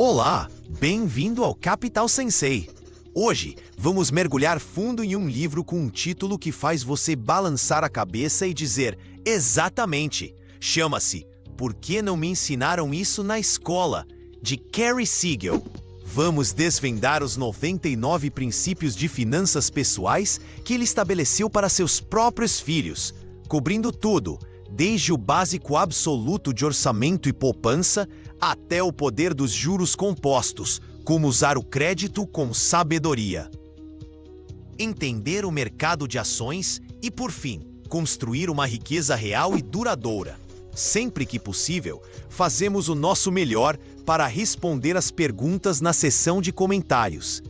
Olá, bem-vindo ao Capital Sensei. Hoje, vamos mergulhar fundo em um livro com um título que faz você balançar a cabeça e dizer exatamente. Chama-se Por que não me ensinaram isso na escola? De Gary Siegel. Vamos desvendar os 99 princípios de finanças pessoais que ele estabeleceu para seus próprios filhos, cobrindo tudo, desde o básico absoluto de orçamento e poupança até o poder dos juros compostos, como usar o crédito com sabedoria. Entender o mercado de ações e, por fim, construir uma riqueza real e duradoura. Sempre que possível, fazemos o nosso melhor para responder as perguntas na seção de comentários.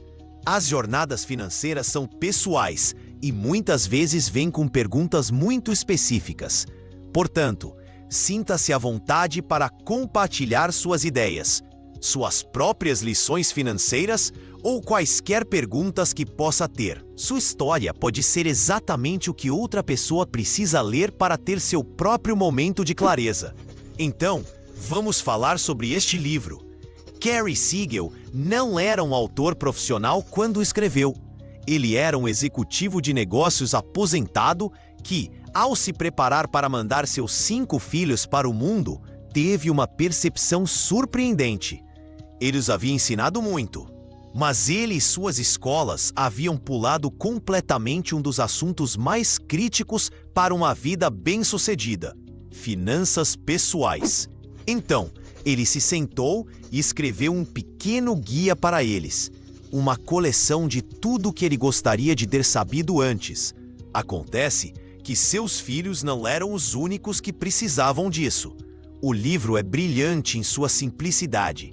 As jornadas financeiras são pessoais e muitas vezes vêm com perguntas muito específicas. Portanto, sinta-se à vontade para compartilhar suas ideias, suas próprias lições financeiras ou quaisquer perguntas que possa ter. Sua história pode ser exatamente o que outra pessoa precisa ler para ter seu próprio momento de clareza. Então, vamos falar sobre este livro. Gary Siegel não era um autor profissional quando escreveu. Ele era um executivo de negócios aposentado que, ao se preparar para mandar seus 5 filhos para o mundo, teve uma percepção surpreendente. Ele os havia ensinado muito, mas ele e suas escolas haviam pulado completamente um dos assuntos mais críticos para uma vida bem-sucedida: finanças pessoais. Então, ele se sentou e escreveu um pequeno guia para eles, uma coleção de tudo o que ele gostaria de ter sabido antes. Acontece que seus filhos não eram os únicos que precisavam disso. O livro é brilhante em sua simplicidade.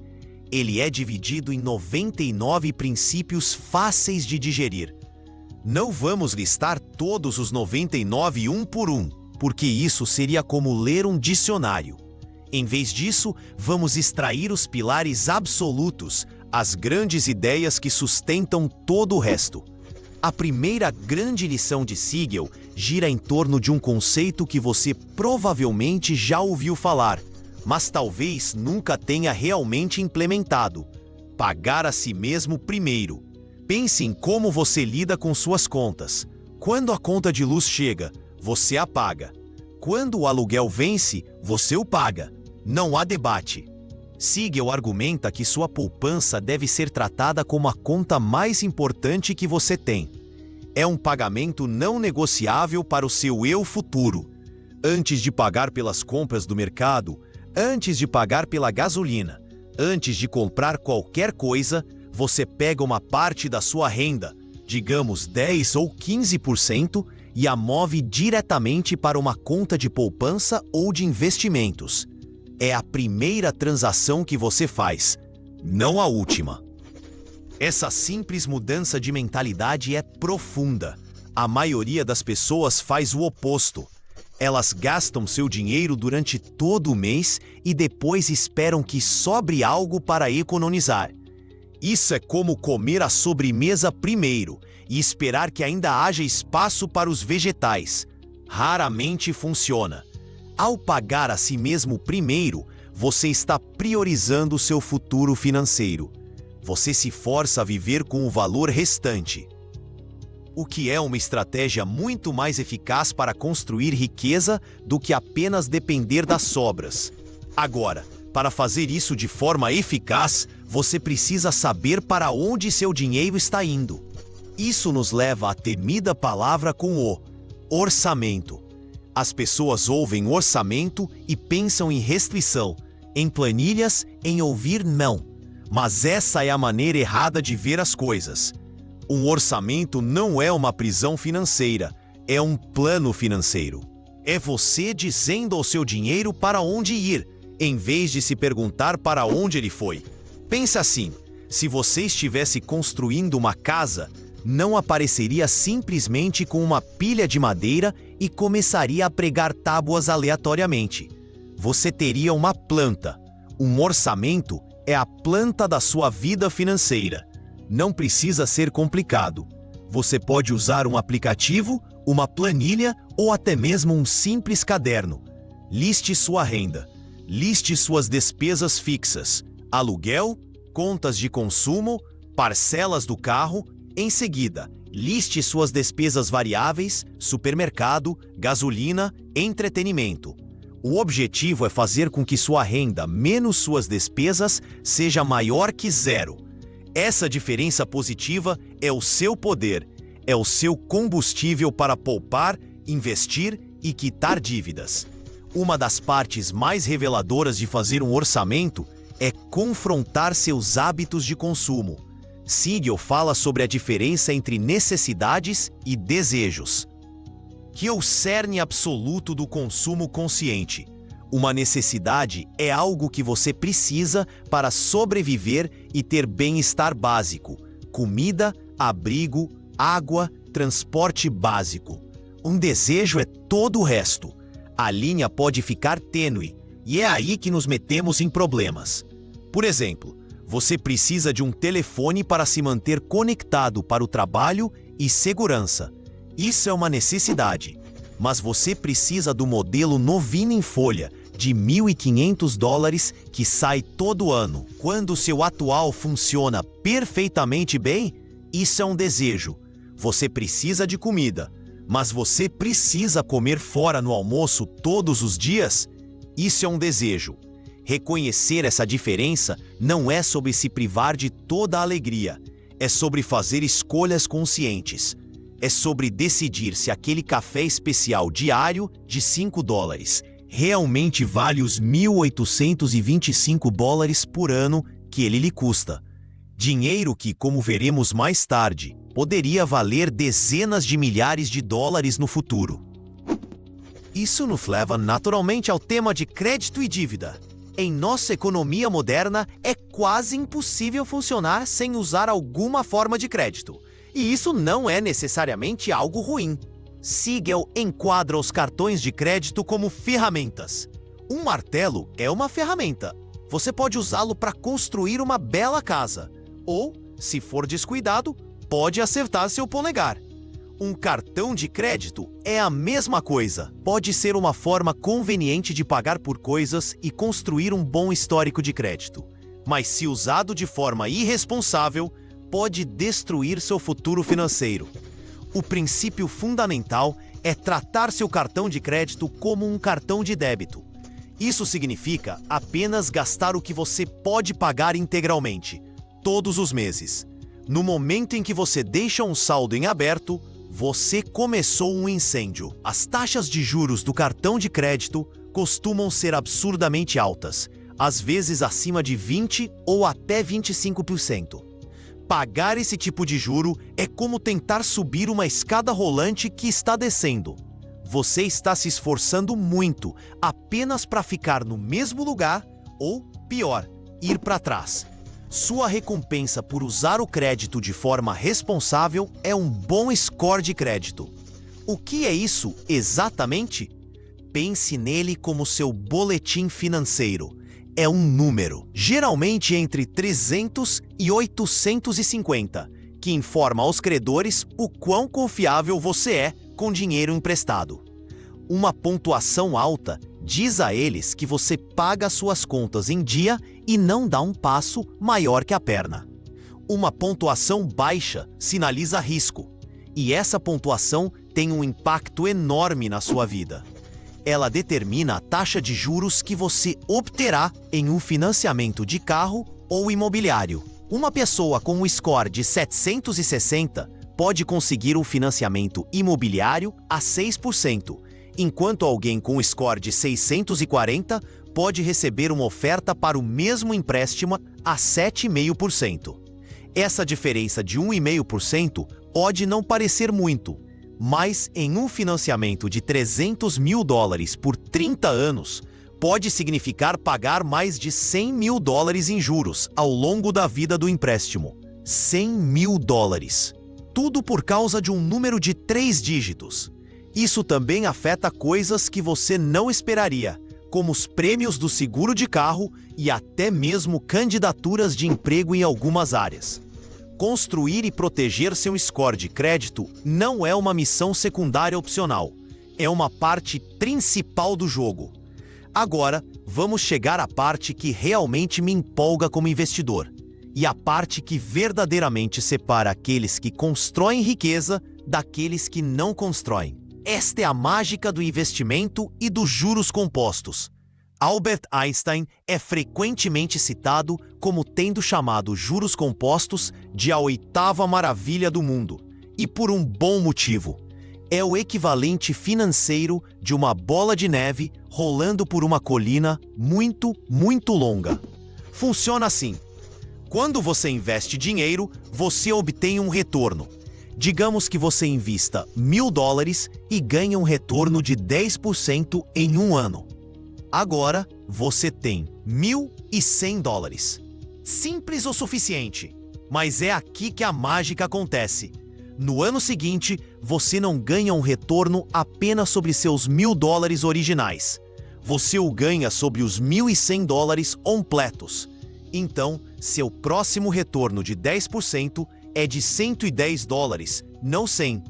Ele é dividido em 99 princípios fáceis de digerir. Não vamos listar todos os 99 um por um, porque isso seria como ler um dicionário. Em vez disso, vamos extrair os pilares absolutos, as grandes ideias que sustentam todo o resto. A primeira grande lição de Siegel gira em torno de um conceito que você provavelmente já ouviu falar, mas talvez nunca tenha realmente implementado: pagar a si mesmo primeiro. Pense em como você lida com suas contas. Quando a conta de luz chega, você a paga. Quando o aluguel vence, você o paga. Não há debate. Siegel argumenta que sua poupança deve ser tratada como a conta mais importante que você tem. É um pagamento não negociável para o seu eu futuro. Antes de pagar pelas compras do mercado, antes de pagar pela gasolina, antes de comprar qualquer coisa, você pega uma parte da sua renda, digamos 10 ou 15%, e a move diretamente para uma conta de poupança ou de investimentos. É a primeira transação que você faz, não a última. Essa simples mudança de mentalidade é profunda. A maioria das pessoas faz o oposto. Elas gastam seu dinheiro durante todo o mês e depois esperam que sobre algo para economizar. Isso é como comer a sobremesa primeiro e esperar que ainda haja espaço para os vegetais. Raramente funciona. Ao pagar a si mesmo primeiro, você está priorizando seu futuro financeiro. Você se força a viver com o valor restante. O que é uma estratégia muito mais eficaz para construir riqueza do que apenas depender das sobras. Agora, para fazer isso de forma eficaz, você precisa saber para onde seu dinheiro está indo. Isso nos leva à temida palavra com o orçamento. As pessoas ouvem orçamento e pensam em restrição, em planilhas, em ouvir não. Mas essa é a maneira errada de ver as coisas. Um orçamento não é uma prisão financeira, é um plano financeiro. É você dizendo ao seu dinheiro para onde ir, em vez de se perguntar para onde ele foi. Pense assim: se você estivesse construindo uma casa, não apareceria simplesmente com uma pilha de madeira e começaria a pregar tábuas aleatoriamente. Você teria uma planta. Um orçamento é a planta da sua vida financeira. Não precisa ser complicado. Você pode usar um aplicativo, uma planilha ou até mesmo um simples caderno. Liste sua renda. Liste suas despesas fixas: aluguel, contas de consumo, parcelas do carro. Em seguida, liste suas despesas variáveis, supermercado, gasolina, entretenimento. O objetivo é fazer com que sua renda menos suas despesas seja maior que zero. Essa diferença positiva é o seu poder, é o seu combustível para poupar, investir e quitar dívidas. Uma das partes mais reveladoras de fazer um orçamento é confrontar seus hábitos de consumo. Siegel fala sobre a diferença entre necessidades e desejos, que é o cerne absoluto do consumo consciente. Uma necessidade é algo que você precisa para sobreviver e ter bem-estar básico: comida, abrigo, água, transporte básico. Um desejo é todo o resto. A linha pode ficar tênue, e é aí que nos metemos em problemas. Por exemplo, você precisa de um telefone para se manter conectado para o trabalho e segurança. Isso é uma necessidade. Mas você precisa do modelo novinho em folha, de $1.500, que sai todo ano. Quando seu atual funciona perfeitamente bem, isso é um desejo. Você precisa de comida, mas você precisa comer fora no almoço todos os dias? Isso é um desejo. Reconhecer essa diferença não é sobre se privar de toda a alegria. É sobre fazer escolhas conscientes. É sobre decidir se aquele café especial diário de $5 realmente vale os $1.825 por ano que ele lhe custa. Dinheiro que, como veremos mais tarde, poderia valer dezenas de milhares de dólares no futuro. Isso nos leva naturalmente ao tema de crédito e dívida. Em nossa economia moderna, é quase impossível funcionar sem usar alguma forma de crédito. E isso não é necessariamente algo ruim. Siegel enquadra os cartões de crédito como ferramentas. Um martelo é uma ferramenta. Você pode usá-lo para construir uma bela casa. Ou, se for descuidado, pode acertar seu polegar. Um cartão de crédito é a mesma coisa. Pode ser uma forma conveniente de pagar por coisas e construir um bom histórico de crédito. Mas se usado de forma irresponsável, pode destruir seu futuro financeiro. O princípio fundamental é tratar seu cartão de crédito como um cartão de débito. Isso significa apenas gastar o que você pode pagar integralmente, todos os meses. No momento em que você deixa um saldo em aberto, você começou um incêndio. As taxas de juros do cartão de crédito costumam ser absurdamente altas, às vezes acima de 20% ou até 25%. Pagar esse tipo de juro é como tentar subir uma escada rolante que está descendo. Você está se esforçando muito apenas para ficar no mesmo lugar ou, pior, ir para trás. Sua recompensa por usar o crédito de forma responsável é um bom score de crédito. O que é isso exatamente? Pense nele como seu boletim financeiro. É um número, geralmente entre 300 e 850, que informa aos credores o quão confiável você é com dinheiro emprestado. Uma pontuação alta diz a eles que você paga suas contas em dia e não dá um passo maior que a perna. Uma pontuação baixa sinaliza risco, e essa pontuação tem um impacto enorme na sua vida. Ela determina a taxa de juros que você obterá em um financiamento de carro ou imobiliário. Uma pessoa com um score de 760 pode conseguir um financiamento imobiliário a 6%, enquanto alguém com um score de 640 pode receber uma oferta para o mesmo empréstimo a 7,5%. Essa diferença de 1,5% pode não parecer muito, mas em um financiamento de $300 mil por 30 anos, pode significar pagar mais de $100 mil em juros ao longo da vida do empréstimo. $100 mil. Tudo por causa de um número de 3 dígitos. Isso também afeta coisas que você não esperaria, como os prêmios do seguro de carro e até mesmo candidaturas de emprego em algumas áreas. Construir e proteger seu score de crédito não é uma missão secundária opcional, é uma parte principal do jogo. Agora, vamos chegar à parte que realmente me empolga como investidor. e a parte que verdadeiramente separa aqueles que constroem riqueza daqueles que não constroem. Esta é a mágica do investimento e dos juros compostos. Albert Einstein é frequentemente citado como tendo chamado juros compostos de a oitava maravilha do mundo, e por um bom motivo. É o equivalente financeiro de uma bola de neve rolando por uma colina muito, muito longa. Funciona assim. Quando você investe dinheiro, você obtém um retorno. Digamos que você invista $1.000 e ganha um retorno de 10% em um ano. Agora, você tem $1.100. Simples o suficiente, mas é aqui que a mágica acontece. No ano seguinte, você não ganha um retorno apenas sobre seus $1.000 originais. Você o ganha sobre os $1.100 completos. Então, seu próximo retorno de 10% é de $110, não 100.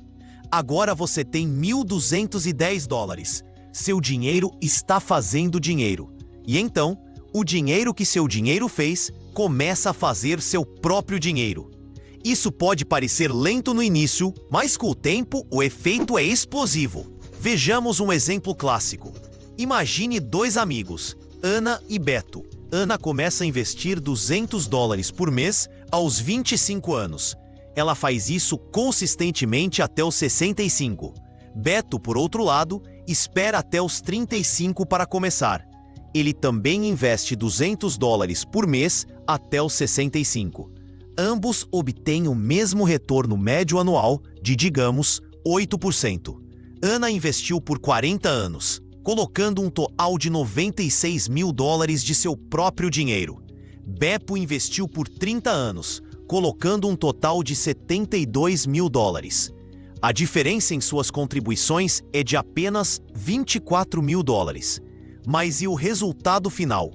Agora você tem $1.210. Seu dinheiro está fazendo dinheiro. E então, o dinheiro que seu dinheiro fez começa a fazer seu próprio dinheiro. Isso pode parecer lento no início, mas com o tempo o efeito é explosivo. Vejamos um exemplo clássico. Imagine dois amigos, Ana e Beto. Ana começa a investir $200 por mês aos 25 anos. Ela faz isso consistentemente até os 65. Beto, por outro lado, espera até os 35 para começar. Ele também investe $200 por mês até os 65. Ambos obtêm o mesmo retorno médio anual de, digamos, 8%. Ana investiu por 40 anos, colocando um total de $96.000 de seu próprio dinheiro. Beppo investiu por 30 anos, colocando um total de $72.000. A diferença em suas contribuições é de apenas $24.000. Mas e o resultado final?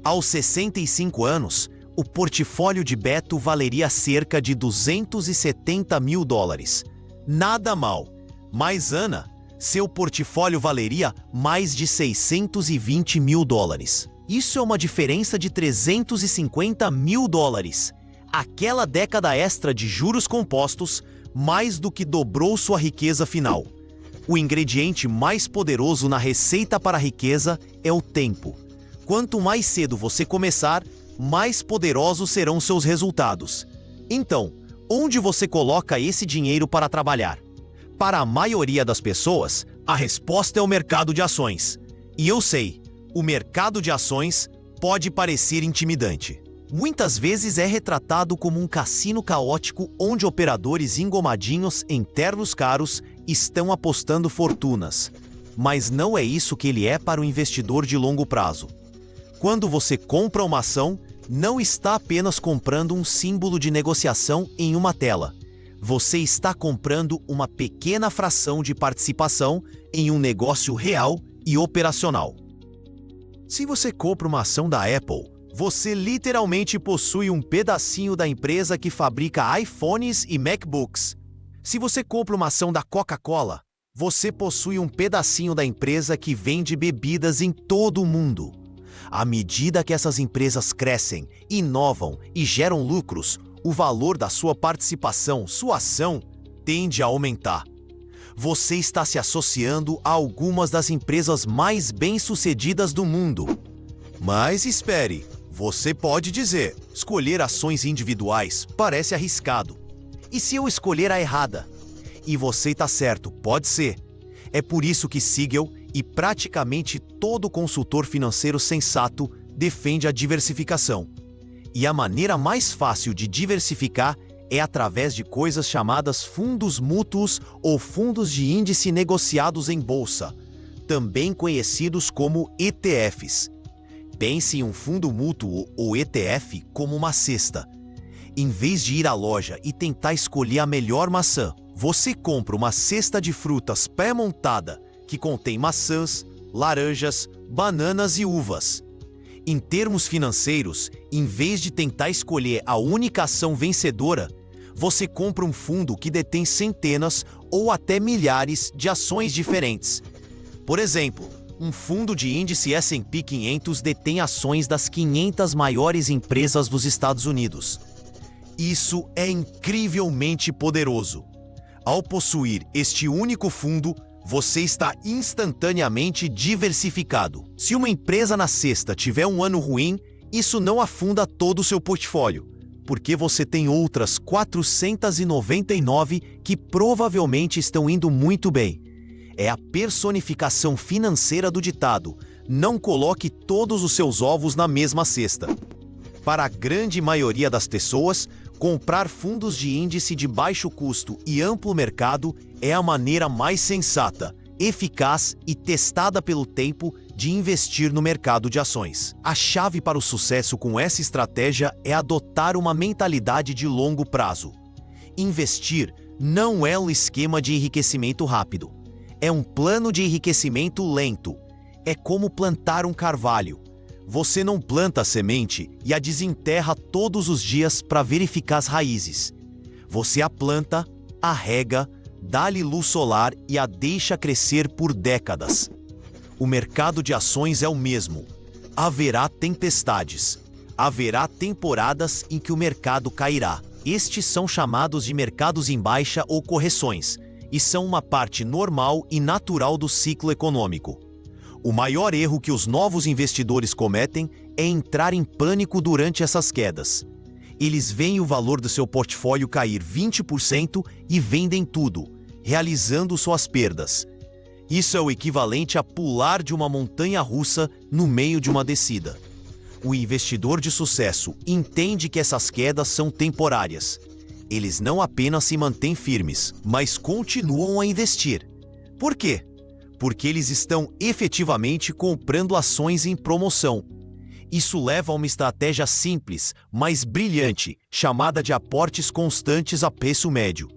Aos 65 anos, o portfólio de Beto valeria cerca de $270.000. Nada mal. Mas Ana, seu portfólio valeria mais de $620.000. Isso é uma diferença de $350.000. Aquela década extra de juros compostos mais do que dobrou sua riqueza final. O ingrediente mais poderoso na receita para a riqueza é o tempo. Quanto mais cedo você começar, mais poderosos serão seus resultados. Então, onde você coloca esse dinheiro para trabalhar? Para a maioria das pessoas, a resposta é o mercado de ações. E eu sei, o mercado de ações pode parecer intimidante. Muitas vezes é retratado como um cassino caótico onde operadores engomadinhos em ternos caros estão apostando fortunas. Mas não é isso que ele é para o investidor de longo prazo. Quando você compra uma ação, não está apenas comprando um símbolo de negociação em uma tela. Você está comprando uma pequena fração de participação em um negócio real e operacional. Se você compra uma ação da Apple, você literalmente possui um pedacinho da empresa que fabrica iPhones e MacBooks. Se você compra uma ação da Coca-Cola, você possui um pedacinho da empresa que vende bebidas em todo o mundo. À medida que essas empresas crescem, inovam e geram lucros, o valor da sua participação, sua ação, tende a aumentar. Você está se associando a algumas das empresas mais bem-sucedidas do mundo. Mas espere, você pode dizer, escolher ações individuais parece arriscado. E se eu escolher a errada? E você está certo, pode ser. É por isso que Siegel e praticamente todo consultor financeiro sensato defende a diversificação. E a maneira mais fácil de diversificar é através de coisas chamadas fundos mútuos ou fundos de índice negociados em bolsa, também conhecidos como ETFs. Pense em um fundo mútuo ou ETF como uma cesta. Em vez de ir à loja e tentar escolher a melhor maçã, você compra uma cesta de frutas pré-montada que contém maçãs, laranjas, bananas e uvas. Em termos financeiros, em vez de tentar escolher a única ação vencedora, você compra um fundo que detém centenas ou até milhares de ações diferentes. Por exemplo, um fundo de índice S&P 500 detém ações das 500 maiores empresas dos Estados Unidos. Isso é incrivelmente poderoso. Ao possuir este único fundo, você está instantaneamente diversificado. Se uma empresa na sexta tiver um ano ruim, isso não afunda todo o seu portfólio, porque você tem outras 499 que provavelmente estão indo muito bem. É a personificação financeira do ditado: não coloque todos os seus ovos na mesma cesta. Para a grande maioria das pessoas, comprar fundos de índice de baixo custo e amplo mercado é a maneira mais sensata, eficaz e testada pelo tempo de investir no mercado de ações. A chave para o sucesso com essa estratégia é adotar uma mentalidade de longo prazo. Investir não é um esquema de enriquecimento rápido. É um plano de enriquecimento lento. É como plantar um carvalho. Você não planta a semente e a desenterra todos os dias para verificar as raízes. Você a planta, a rega, dá-lhe luz solar e a deixa crescer por décadas. O mercado de ações é o mesmo. Haverá tempestades. Haverá temporadas em que o mercado cairá. Estes são chamados de mercados em baixa ou correções, e são uma parte normal e natural do ciclo econômico. O maior erro que os novos investidores cometem é entrar em pânico durante essas quedas. Eles veem o valor do seu portfólio cair 20% e vendem tudo, realizando suas perdas. Isso é o equivalente a pular de uma montanha russa no meio de uma descida. O investidor de sucesso entende que essas quedas são temporárias. Eles não apenas se mantêm firmes, mas continuam a investir. Por quê? Porque eles estão efetivamente comprando ações em promoção. Isso leva a uma estratégia simples, mas brilhante, chamada de aportes constantes a preço médio.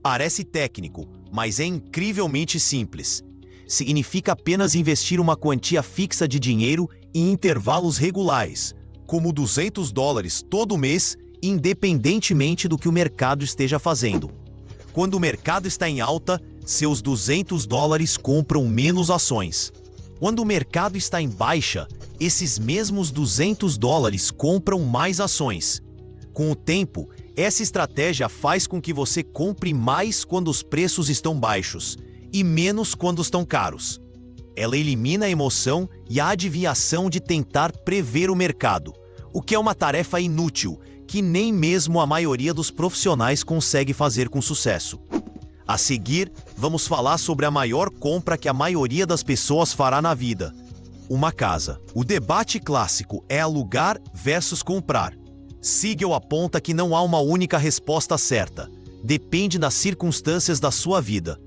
Parece técnico, mas é incrivelmente simples. Significa apenas investir uma quantia fixa de dinheiro em intervalos regulares, como $200 todo mês, independentemente do que o mercado esteja fazendo. Quando o mercado está em alta, seus $200 compram menos ações. Quando o mercado está em baixa, esses mesmos $200 compram mais ações. Com o tempo, essa estratégia faz com que você compre mais quando os preços estão baixos e menos quando estão caros. Ela elimina a emoção e a adivinhação de tentar prever o mercado, o que é uma tarefa inútil que nem mesmo a maioria dos profissionais consegue fazer com sucesso. A seguir, vamos falar sobre a maior compra que a maioria das pessoas fará na vida: uma casa. O debate clássico é alugar versus comprar. Siegel aponta que não há uma única resposta certa. Depende das circunstâncias da sua vida.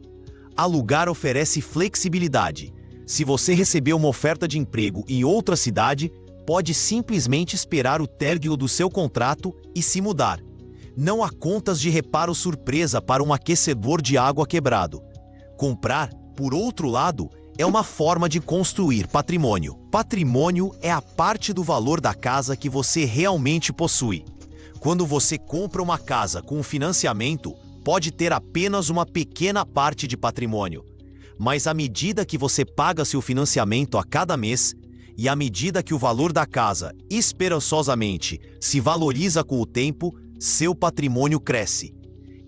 Alugar oferece flexibilidade. Se você receber uma oferta de emprego em outra cidade, pode simplesmente esperar o término do seu contrato e se mudar. Não há contas de reparo surpresa para um aquecedor de água quebrado. Comprar, por outro lado, é uma forma de construir patrimônio. Patrimônio é a parte do valor da casa que você realmente possui. Quando você compra uma casa com financiamento, pode ter apenas uma pequena parte de patrimônio. Mas à medida que você paga seu financiamento a cada mês, e à medida que o valor da casa, esperançosamente, se valoriza com o tempo, seu patrimônio cresce.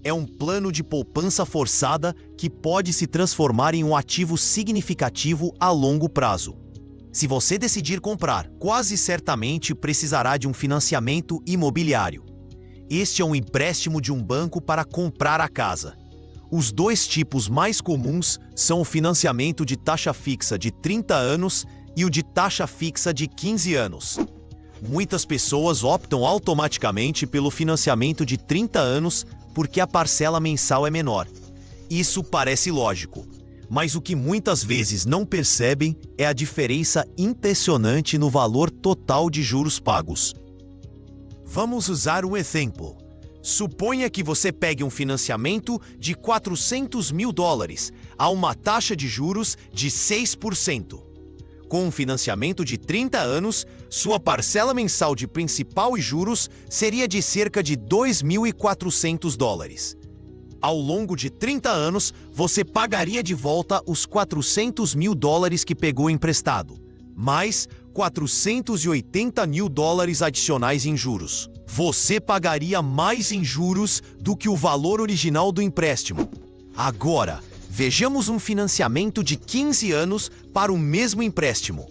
É um plano de poupança forçada que pode se transformar em um ativo significativo a longo prazo. Se você decidir comprar, quase certamente precisará de um financiamento imobiliário. Este é um empréstimo de um banco para comprar a casa. Os dois tipos mais comuns são o financiamento de taxa fixa de 30 anos e o de taxa fixa de 15 anos. Muitas pessoas optam automaticamente pelo financiamento de 30 anos porque a parcela mensal é menor. Isso parece lógico, mas o que muitas vezes não percebem é a diferença impressionante no valor total de juros pagos. Vamos usar um exemplo. Suponha que você pegue um financiamento de $400 mil a uma taxa de juros de 6%. Com um financiamento de 30 anos, sua parcela mensal de principal e juros seria de cerca de $2.400. Ao longo de 30 anos, você pagaria de volta os $400 mil que pegou emprestado, mais $480 mil adicionais em juros. você pagaria mais em juros do que o valor original do empréstimo. Agora, vejamos um financiamento de 15 anos para o mesmo empréstimo.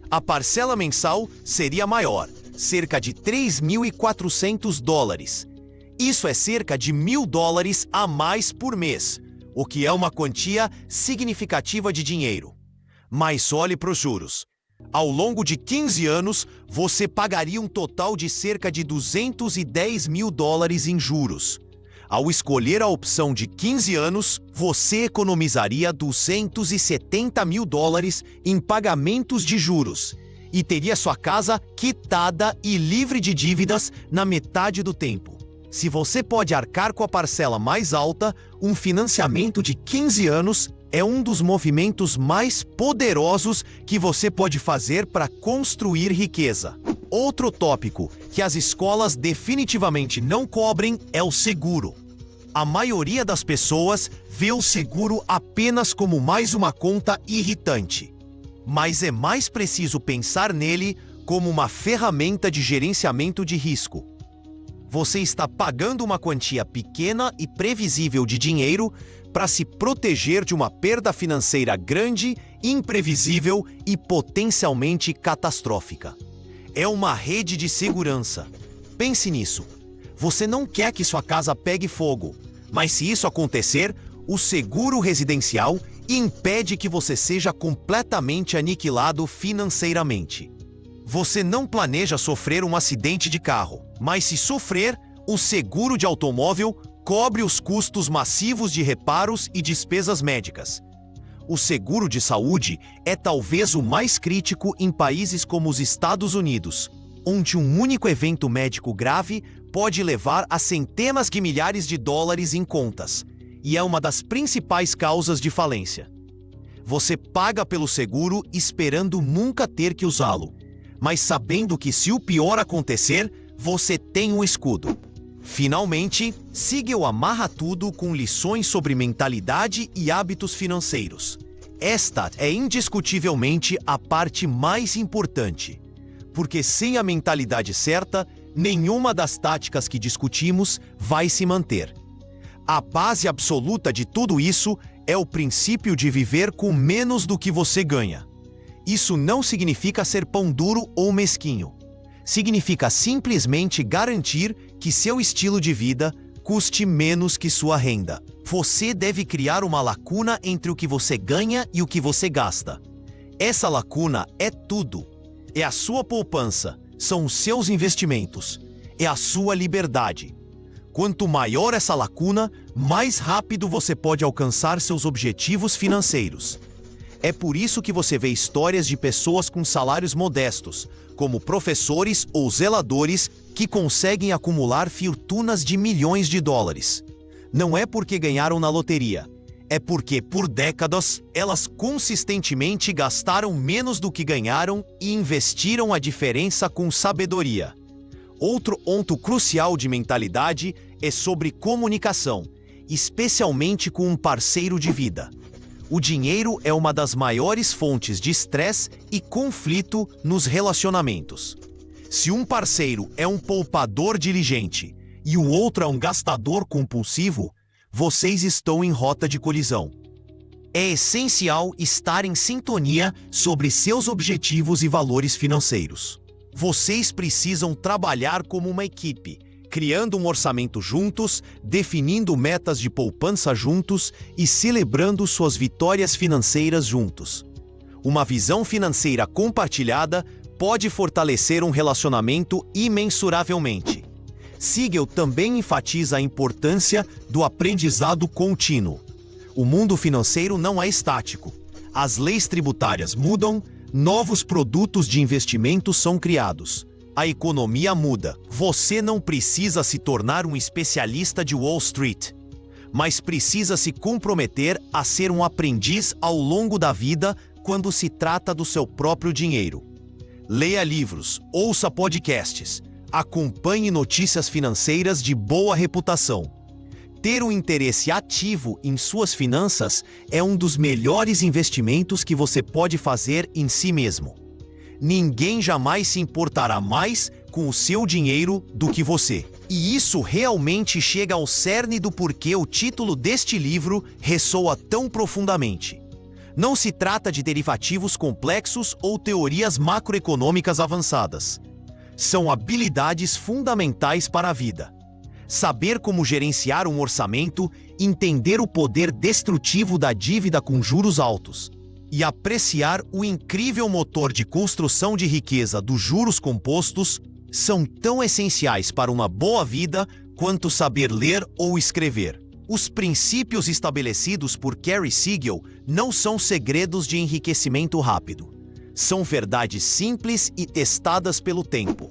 A parcela mensal seria maior, cerca de $3.400. Isso é cerca de $1.000 a mais por mês, o que é uma quantia significativa de dinheiro. Mas olhe para os juros. Ao longo de 15 anos, você pagaria um total de cerca de $210 mil em juros. Ao escolher a opção de 15 anos, você economizaria $270 mil em pagamentos de juros e teria sua casa quitada e livre de dívidas na metade do tempo. Se você pode arcar com a parcela mais alta, um financiamento de 15 anos é um dos movimentos mais poderosos que você pode fazer para construir riqueza. Outro tópico que as escolas definitivamente não cobrem é o seguro. A maioria das pessoas vê o seguro apenas como mais uma conta irritante. Mas é mais preciso pensar nele como uma ferramenta de gerenciamento de risco. Você está pagando uma quantia pequena e previsível de dinheiro para se proteger de uma perda financeira grande, imprevisível e potencialmente catastrófica. É uma rede de segurança. Pense nisso. Você não quer que sua casa pegue fogo, mas se isso acontecer, o seguro residencial impede que você seja completamente aniquilado financeiramente. Você não planeja sofrer um acidente de carro, mas se sofrer, o seguro de automóvel cobre os custos massivos de reparos e despesas médicas. O seguro de saúde é talvez o mais crítico em países como os Estados Unidos, onde um único evento médico grave pode levar a centenas de milhares de dólares em contas, e é uma das principais causas de falência. Você paga pelo seguro esperando nunca ter que usá-lo, mas sabendo que se o pior acontecer, você tem um escudo. Finalmente, siga o Amarra Tudo com lições sobre mentalidade e hábitos financeiros. Esta é indiscutivelmente a parte mais importante, porque sem a mentalidade certa, nenhuma das táticas que discutimos vai se manter. A base absoluta de tudo isso é o princípio de viver com menos do que você ganha. Isso não significa ser pão duro ou mesquinho. Significa simplesmente garantir que seu estilo de vida custe menos que sua renda. Você deve criar uma lacuna entre o que você ganha e o que você gasta. Essa lacuna é tudo. É a sua poupança, são os seus investimentos, é a sua liberdade. Quanto maior essa lacuna, mais rápido você pode alcançar seus objetivos financeiros. É por isso que você vê histórias de pessoas com salários modestos, como professores ou zeladores, que conseguem acumular fortunas de milhões de dólares. Não é porque ganharam na loteria, é porque, por décadas, elas consistentemente gastaram menos do que ganharam e investiram a diferença com sabedoria. Outro ponto crucial de mentalidade é sobre comunicação, especialmente com um parceiro de vida. O dinheiro é uma das maiores fontes de estresse e conflito nos relacionamentos. Se um parceiro é um poupador diligente e o outro é um gastador compulsivo, vocês estão em rota de colisão. É essencial estar em sintonia sobre seus objetivos e valores financeiros. Vocês precisam trabalhar como uma equipe, criando um orçamento juntos, definindo metas de poupança juntos e celebrando suas vitórias financeiras juntos. Uma visão financeira compartilhada pode fortalecer um relacionamento imensuravelmente. Siegel também enfatiza a importância do aprendizado contínuo. O mundo financeiro não é estático. As leis tributárias mudam, novos produtos de investimento são criados. A economia muda. Você não precisa se tornar um especialista de Wall Street, mas precisa se comprometer a ser um aprendiz ao longo da vida quando se trata do seu próprio dinheiro. Leia livros, ouça podcasts, acompanhe notícias financeiras de boa reputação. Ter um interesse ativo em suas finanças é um dos melhores investimentos que você pode fazer em si mesmo. Ninguém jamais se importará mais com o seu dinheiro do que você. E isso realmente chega ao cerne do porquê o título deste livro ressoa tão profundamente. Não se trata de derivativos complexos ou teorias macroeconômicas avançadas. São habilidades fundamentais para a vida. Saber como gerenciar um orçamento, entender o poder destrutivo da dívida com juros altos e apreciar o incrível motor de construção de riqueza dos juros compostos são tão essenciais para uma boa vida quanto saber ler ou escrever. Os princípios estabelecidos por Carey Siegel não são segredos de enriquecimento rápido. São verdades simples e testadas pelo tempo.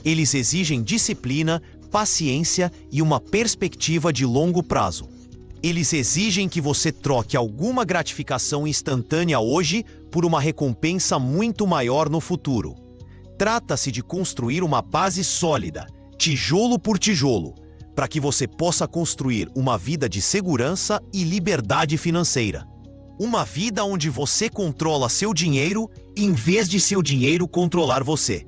Eles exigem disciplina, paciência e uma perspectiva de longo prazo. Eles exigem que você troque alguma gratificação instantânea hoje por uma recompensa muito maior no futuro. Trata-se de construir uma base sólida, tijolo por tijolo, para que você possa construir uma vida de segurança e liberdade financeira. Uma vida onde você controla seu dinheiro em vez de seu dinheiro controlar você.